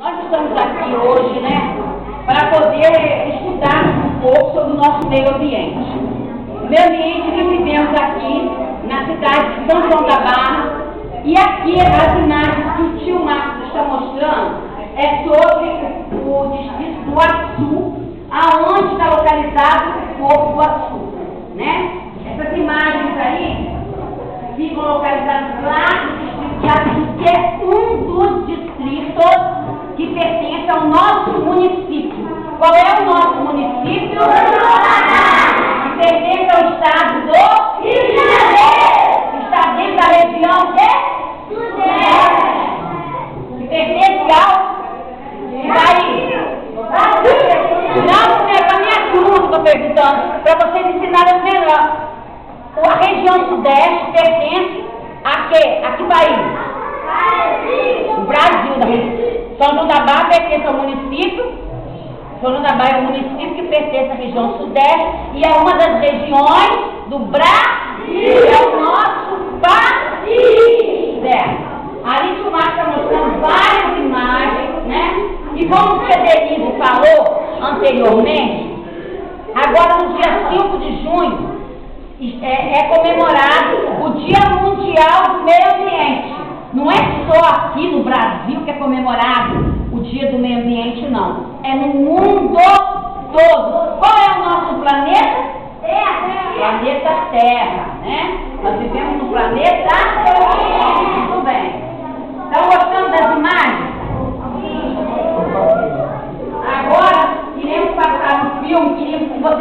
Nós estamos aqui hoje, né, para poder estudar um pouco sobre o nosso meio ambiente. O meio ambiente que vivemos aqui na cidade de São João da Barra, e aqui as imagens que o tio Marcos está mostrando é sobre o distrito do Açu, aonde está localizado o Porto do Açu, né? Essas imagens aí ficam localizadas lá no distrito de Açu, que é um dos distritos que pertence ao nosso município. Qual é o nosso município? Que pertence ao estado do Rio de Janeiro, que está dentro da região de Sudeste, que pertence ao Não, é para a minha turma que estou perguntando, para vocês ensinarem melhor. A região Sudeste pertence a quê? A que país? O Brasil. São João da Barra pertence ao município. São João da Barra é um município que pertence à região Sudeste e é uma das regiões do Brasil. É o nosso país. Ali o Marcos está mostrando várias imagens, né? E como o Federico falou anteriormente, agora no dia 5 de junho é comemorado o Dia Mundial do Meio Ambiente. Não é só aqui no Brasil que é comemorado o Dia do Meio Ambiente, não. É no mundo todo. Qual é o nosso planeta? Terra. Planeta Terra, né? Nós vivemos no planeta Terra. Muito bem. Estão gostando das imagens? Agora, iremos passar no filme, queríamos que vocês